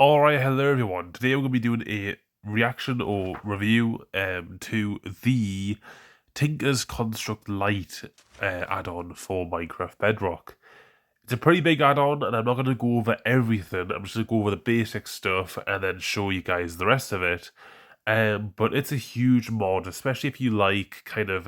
Alright, hello everyone. Today we're going to be doing a reaction or review to the Tinker's Construct Lite add-on for Minecraft Bedrock. It's a pretty big add-on and I'm not going to go over everything. I'm just going to go over the basic stuff and then show you guys the rest of it. But it's a huge mod, especially if you like kind of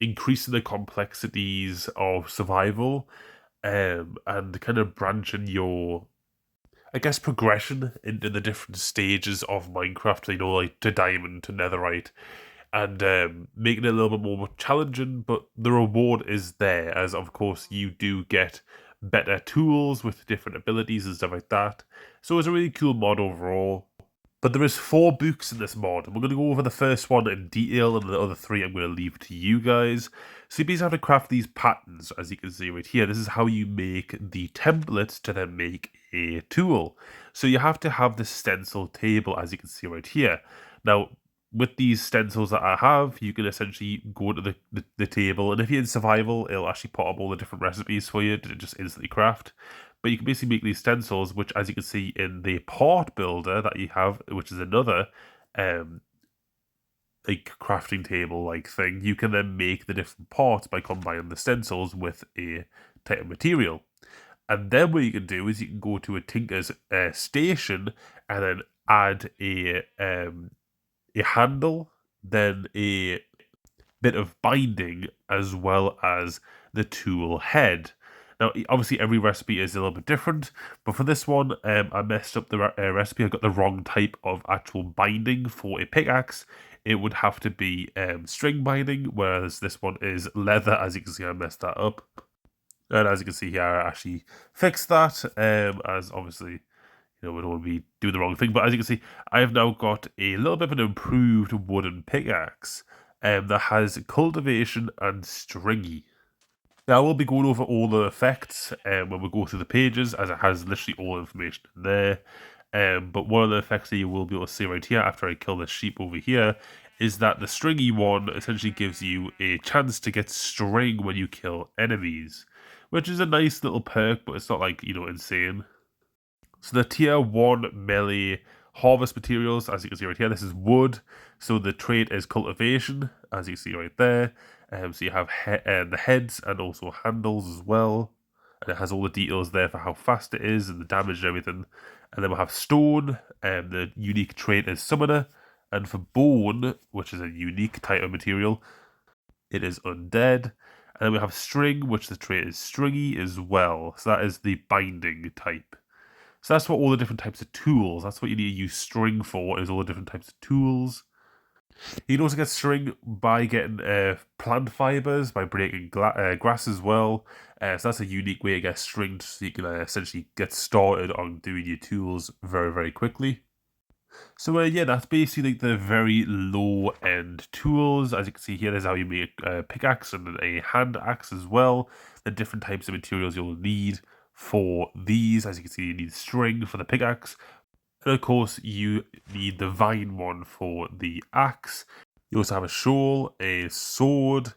increasing the complexities of survival and kind of branching your progression into the different stages of Minecraft, like to Diamond, to Netherite, and making it a little bit more challenging, but the reward is there, as of course you do get better tools with different abilities and stuff like that. So it's a really cool mod overall. But there is 4 books in this mod, and we're going to go over the first one in detail, and the other 3 I'm going to leave to you guys. So you basically have to craft these patterns, as you can see right here. This is how you make the templates to then make a tool. So you have to have the stencil table, as you can see right here. Now, with these stencils that I have, you can essentially go to the table, and if you're in survival, it'll actually put up all the different recipes for you to just instantly craft. But you can basically make these stencils, which, as you can see in the part builder that you have, which is another like crafting table like thing, you can then make the different parts by combining the stencils with a type of material. And then what you can do is you can go to a Tinker's station and then add a handle, then a bit of binding, as well as the tool head. Now, obviously, every recipe is a little bit different, but for this one, I messed up the recipe. I got the wrong type of actual binding for a pickaxe. It would have to be string binding, whereas this one is leather. As you can see, I messed that up. And as you can see here, I actually fixed that, as obviously, we don't want to be doing the wrong thing. But as you can see, I have now got a little bit of an improved wooden pickaxe that has cultivation and stringy. Now, I will be going over all the effects when we go through the pages, as it has literally all the information in there. But one of the effects that you will be able to see right here after I kill the sheep over here is that the stringy one essentially gives you a chance to get string when you kill enemies, which is a nice little perk, but it's not like, insane. So the tier 1 melee harvest materials, as you can see right here, this is wood. So the trait is cultivation, as you see right there. So you have the heads and also handles as well. And it has all the details there for how fast it is and the damage and everything. And then we'll have stone, and the unique trait is summoner. And for bone, which is a unique type of material, it is undead. And then we have string, which the trait is stringy as well. So that is the binding type. So that's what all the different types of tools, that's what you need to use string for, is all the different types of tools. You can also get string by getting plant fibers, by breaking grass as well. So that's a unique way to get string, so you can essentially get started on doing your tools very, very quickly. So yeah, that's basically like the very low end tools. As you can see here, there's how you make a pickaxe and a hand axe as well. The different types of materials you'll need for these. As you can see, you need string for the pickaxe. And of course, you need the vine one for the axe. You also have a shawl, a sword,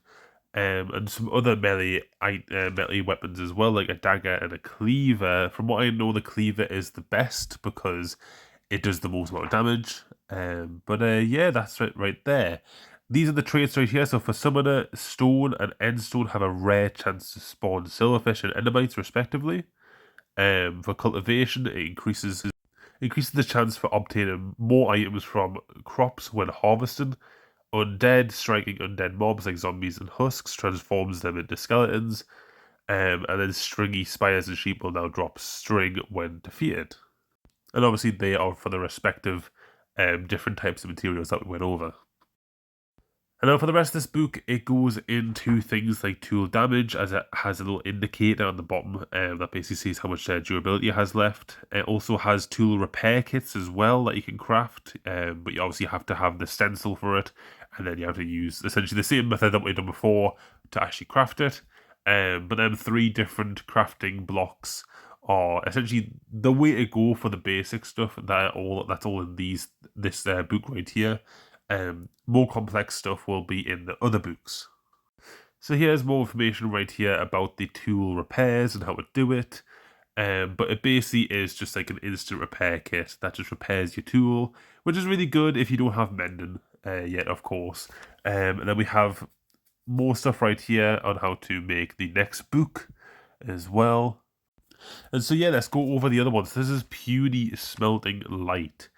and some other melee weapons as well, like a dagger and a cleaver. From what I know, the cleaver is the best because it does the most amount of damage. Yeah, that's right there. These are the traits right here. So for summoner, stone and endstone have a rare chance to spawn silverfish and endermites respectively. For cultivation, it increases the chance for obtaining more items from crops when harvesting. Undead, striking undead mobs like zombies and husks transforms them into skeletons. And then stringy spiders and sheep will now drop string when defeated. And obviously they are for the respective different types of materials that we went over. And now for the rest of this book, it goes into things like tool damage, as it has a little indicator on the bottom that basically says how much durability it has left. It also has tool repair kits as well that you can craft, but you obviously have to have the stencil for it, and then you have to use essentially the same method that we've done before to actually craft it. But then 3 different crafting blocks are essentially the way to go for the basic stuff. That's all in this book right here. More complex stuff will be in the other books. So here's more information right here about the tool repairs and how to do it. But it basically is just like an instant repair kit that just repairs your tool, which is really good if you don't have mending yet, of course. And then we have more stuff right here on how to make the next book as well. And so yeah, let's go over the other ones. This is puny smelting light.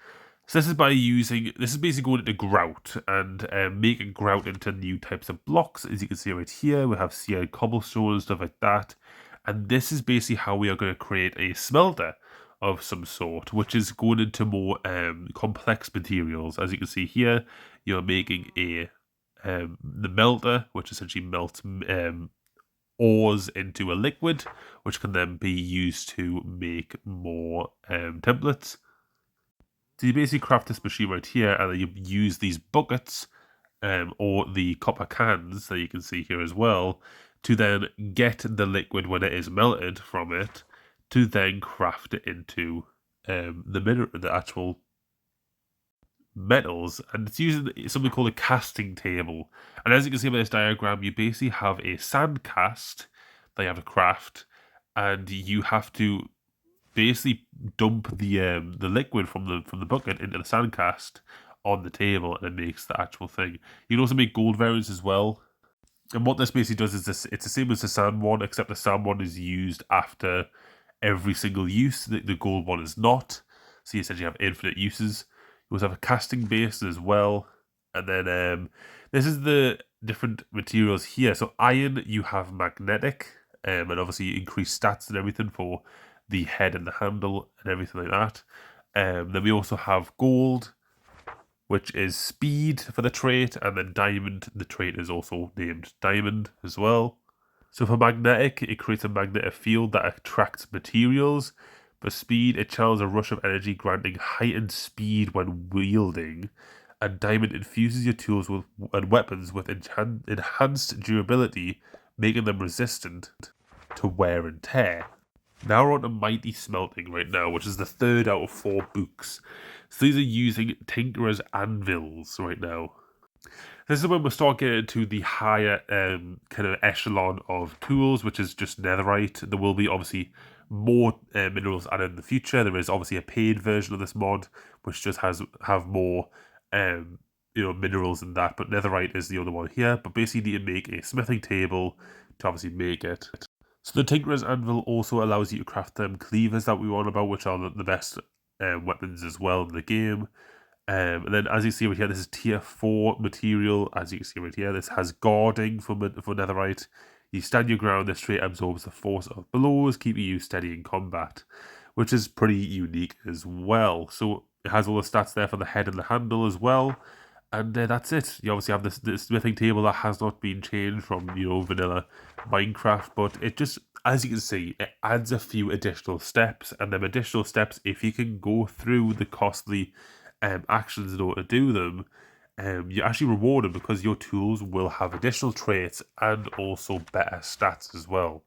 So this is basically going into grout and making grout into new types of blocks. As you can see right here, we have seared cobblestone and stuff like that. And this is basically how we are going to create a smelter of some sort, which is going into more complex materials. As you can see here, you're making the melter, which essentially melts ores into a liquid, which can then be used to make more templates. So you basically craft this machine right here, and then you use these buckets, or the copper cans that you can see here as well, to then get the liquid when it is melted from it, to then craft it into the actual metals. And it's using something called a casting table. And as you can see by this diagram, you basically have a sand cast that you have to craft, and you have to basically dump the liquid from the bucket into the sand cast on the table, and it makes the actual thing. You can also make gold variants as well. And what this basically does is it's the same as the sand one, except the sand one is used after every single use. The gold one is not. So you essentially have infinite uses. You also have a casting base as well. And then this is the different materials here. So iron, you have magnetic, and obviously increased stats and everything for the head and the handle and everything like that. Then we also have gold, which is speed for the trait, and then diamond, the trait is also named diamond as well. So for magnetic, it creates a magnetic field that attracts materials. For speed, it channels a rush of energy, granting heightened speed when wielding. And diamond infuses your tools and weapons with enhanced durability, making them resistant to wear and tear. Now we're on to Mighty Smelting right now, which is the 3rd out of 4 books. So these are using Tinkerer's Anvils right now. This is when we start getting into the higher kind of echelon of tools, which is just Netherite. There will be obviously more minerals added in the future. There is obviously a paid version of this mod, which just have more minerals than that. But Netherite is the other one here. But basically, you need to make a smithing table to obviously make it. So the Tinkerer's Anvil also allows you to craft them cleavers that we want about, which are the best weapons as well in the game. And then as you see right here, this is tier 4 material. As you can see right here, this has guarding for Netherite. You stand your ground, this trait absorbs the force of blows, keeping you steady in combat, which is pretty unique as well. So it has all the stats there for the head and the handle as well. And that's it. You obviously have this smithing table that has not been changed from, vanilla Minecraft, but it just, as you can see, it adds a few additional steps, and them additional steps, if you can go through the costly actions in order to do them, you're actually rewarded because your tools will have additional traits and also better stats as well.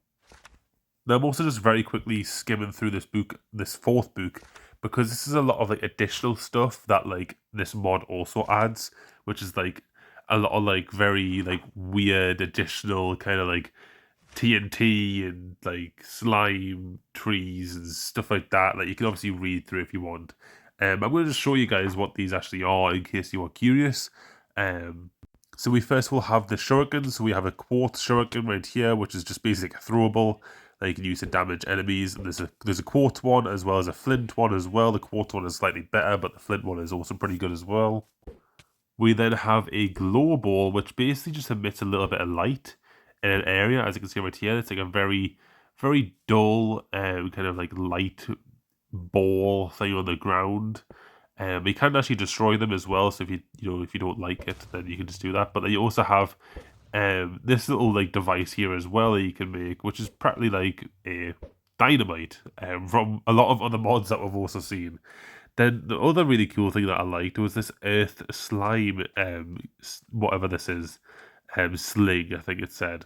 Now, I'm also just very quickly skimming through this 4th book, because this is a lot of additional stuff that this mod also adds, which is a lot of very weird additional kind of TNT and slime trees and stuff like that. You can obviously read through if you want. I'm going to just show you guys what these actually are in case you are curious. So we first will have the shuriken. So we have a quartz shuriken right here, which is just basically a throwable that you can use to damage enemies. And there's a quartz one as well as a flint one as well. The quartz one is slightly better, but the flint one is also pretty good as well. We then have a glow ball, which basically just emits a little bit of light in an area. As you can see right here, it's a very, very dull kind of light ball thing on the ground. You can actually destroy them as well. So if you don't like it, then you can just do that. But then you also have this little device here as well that you can make, which is practically a dynamite from a lot of other mods that we've also seen. Then the other really cool thing that I liked was this earth slime, whatever this is, sling, I think it said.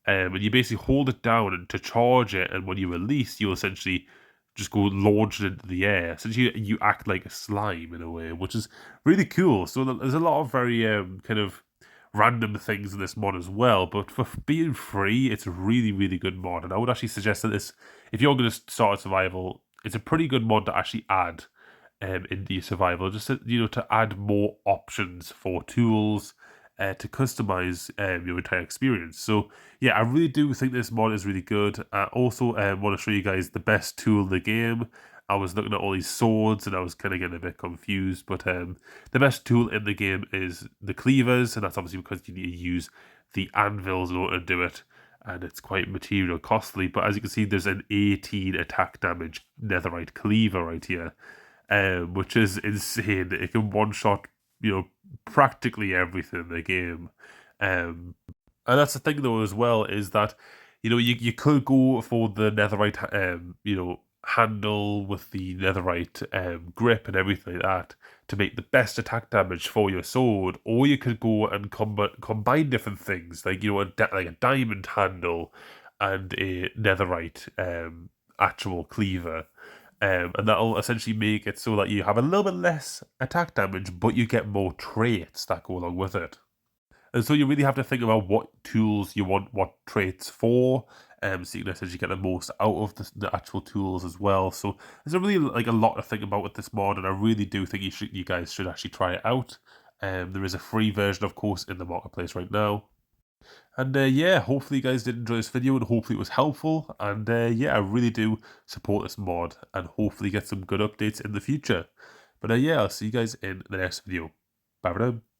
And you basically hold it down to charge it, and when you release, you'll essentially just go launch it into the air. So you act like a slime in a way, which is really cool. So there's a lot of very kind of random things in this mod as well, but for being free, it's a really, really good mod, and I would actually suggest that this, if you're going to start a survival, it's a pretty good mod to actually add into your survival, just to, to add more options for tools, to customize your entire experience. So yeah, I really do think this mod is really good. I also want to show you guys the best tool in the game. I was looking at all these swords and I was kind of getting a bit confused, but the best tool in the game is the cleavers, and that's obviously because you need to use the anvils in order to do it, and it's quite material costly. But as you can see, there's an 18 attack damage netherite cleaver right here, which is insane. It can one-shot, practically everything in the game. And that's the thing though as well, is that, you could go for the netherite, handle with the netherite grip and everything like that to make the best attack damage for your sword, or you could go and combine different things, like like a diamond handle and a netherite actual cleaver, and that'll essentially make it so that you have a little bit less attack damage, but you get more traits that go along with it. And so you really have to think about what tools you want what traits for, so you can essentially get the most out of the actual tools as well. So there's a really a lot to think about with this mod, and I really do think you guys should actually try it out. There is a free version, of course, in the marketplace right now. And yeah, hopefully you guys did enjoy this video, and hopefully it was helpful. And yeah, I really do support this mod, and hopefully get some good updates in the future. But yeah, I'll see you guys in the next video. Bye for now.